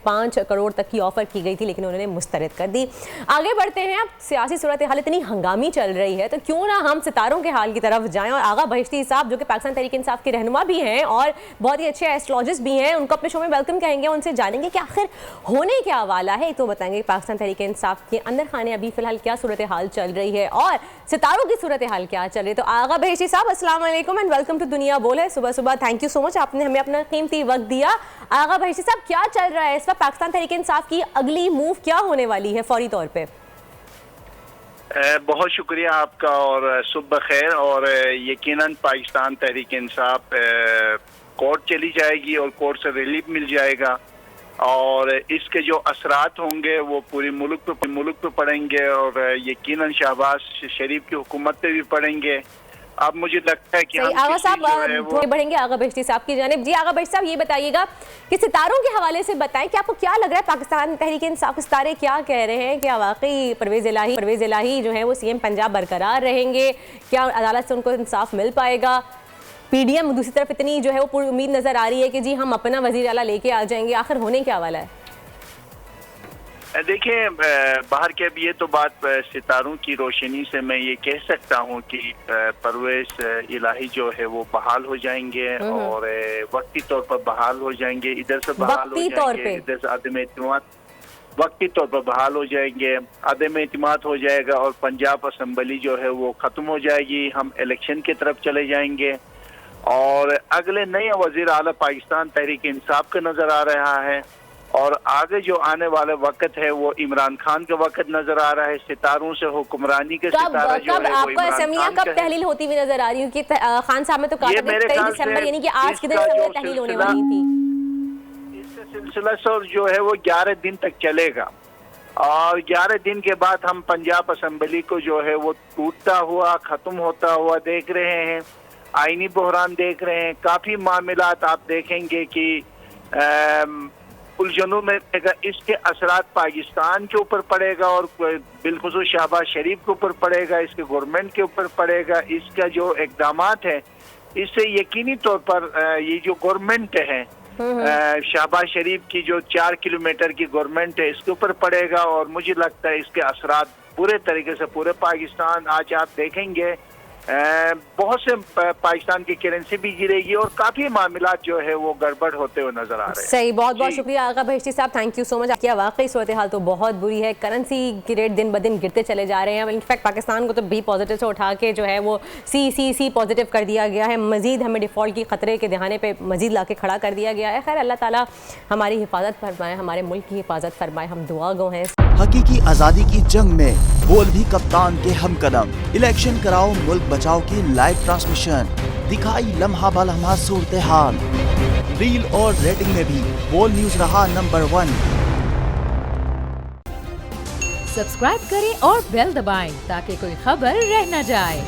5 करोड़ तक की ऑफर की गई थी, लेकिन उन्होंने मुस्तरद कर दी। आगे बढ़ते हैं। अब सियासी सूरत हाल इतनी हंगामी चल रही है तो क्यों ना हम सितारों के हाल की तरफ जाएं, और आगा बहिश्ती साहब जो कि पाकिस्तान तहरीक इंसाफ के रहनुमा भी हैं और बहुत ही अच्छे एस्ट्रोलॉजिस्ट भी हैं, उनको अपने शो में वेलकम कहेंगे, उनसे जानेंगे कि आखिर होने क्या वाला है। तो बताएंगे पाकिस्तान तहरीक इंसाफ के अंदर खाने अभी फिलहाल क्या सूरत हाल चल रही है और सितारों की सूरत हाल क्या चल रही है। तो आगा बहिश्ती साहब, अस्सलाम वालेकुम एंड वेलकम टू दुनिया बोल है। सुबह सुबह थैंक यू सो मच, आपने हमें अपना कीमती वक्त दिया। आगा बहिश्ती साहब, क्या चल रहा है इस वक्त? पाकिस्तान तहरीक इंसाफ की अगली मूव क्या होने वाली है फौरी तौर पे? बहुत शुक्रिया आपका और सुबह खैर। और यकीनन पाकिस्तान तहरीक इंसाफ कोर्ट चली जाएगी और कोर्ट से रिलीफ मिल जाएगा, और इसके जो असरात होंगे वो पूरी मुल्क पे पड़ेंगे और यकीनन शहबाज शरीफ की हुकूमत पे भी पड़ेंगे। अब मुझे लगता है कि आगा साहब थोड़े बढ़ेंगे आगा बहिश्ती साहब की जानिब। जी आगा बहिश्ती साहब, ये बताइएगा कि सितारों के हवाले से बताएं कि आपको क्या लग रहा है, पाकिस्तान तहरीक इंसाफ के सितारे क्या कह रहे हैं? क्या वाकई परवेज़ इलाही जो है वो सीएम पंजाब बरकरार रहेंगे? क्या अदालत से उनको इंसाफ मिल पाएगा? पीडीएम दूसरी तरफ इतनी जो है वो पूरी उम्मीद नजर आ रही है कि जी हम अपना वजीर आला लेके आ जाएंगे, आखिर होने क्या वाला है? देखिए, बाहर के अब ये तो बात सितारों की रोशनी से मैं ये कह सकता हूँ कि परवेज़ इलाही जो है वो बहाल हो जाएंगे और वक्ती तौर पर बहाल हो जाएंगे, इधर से बहाल हो जाएंगे, इधर से अदम एतमाद वक्ती तौर पर बहाल हो जाएंगे, अदम एतमाद हो जाएगा और पंजाब असम्बली जो है वो ख़त्म हो जाएगी। हम इलेक्शन की तरफ चले जाएंगे और अगले नए वज़ीर आला पाकिस्तान तहरीक इंसाफ का नज़र आ रहा है, और आगे जो आने वाले वक्त है वो इमरान खान का वक्त नजर आ रहा है। सितारों से हुक्मरानी के सितारा जो है वो इमरान खान कब तहलील होती हुई नजर आ रही है? कि खान साहब ने तो कहा था 23 दिसंबर यानी कि आज के दिन तहलील होने वाली थी। इसका सिलसिला जो है वो 11 दिन तक चलेगा और 11 दिन के बाद हम पंजाब असम्बली को जो है वो टूटता हुआ खत्म होता हुआ देख रहे हैं, आईनी बहरान देख रहे हैं। काफी मामलात आप देखेंगे कि उलझनों में इसके असरात पाकिस्तान के ऊपर पड़ेगा और बिलखुसूस शहबाज शरीफ के ऊपर पड़ेगा, इसके गवर्नमेंट के ऊपर पड़ेगा। इसका जो इक़दामात है इससे यकीनी तौर पर ये जो गवर्नमेंट है शहबाज शरीफ की जो 4 किलोमीटर की गवर्नमेंट है इसके ऊपर पड़ेगा, और मुझे लगता है इसके असरात पूरे तरीके से पूरे पाकिस्तान, आज आप देखेंगे बहुत से पाकिस्तान की करेंसी भी गिरेगी और काफी मामलात जो है वो गड़बड़ होते हुए नजर आ रहे हैं। सही, बहुत बहुत शुक्रिया आगा बहिश्ती साहब, थैंक यू सो मच। क्या वाकई सूरत हाल तो बहुत बुरी है, करेंसी की रेट दिन ब दिन गिरते चले जा रहे हैं। इनफैक्ट पाकिस्तान को तो बी पॉजिटिव से उठा के जो है वो सी पॉजिटिव कर दिया गया है। मजीद हमें डिफ़ॉल्ट की खतरे के दहाने पे मजीद ला के खड़ा कर दिया गया है। खैर अल्लाह ताला हमारी हिफाजत फरमाए, हमारे मुल्क की हिफाजत फरमाए, हम दुआ गो हैं। हकीकी आज़ादी की जंग में बोल भी कप्तान के हमकदम। इलेक्शन कराओ मुल्क बचाओ की लाइव ट्रांसमिशन, दिखाई लम्हा ब लम्हा सूरत हाल। रील और रेटिंग में भी बोल न्यूज रहा नंबर 1। सब्सक्राइब करें और बेल दबाएं ताकि कोई खबर रह न जाए।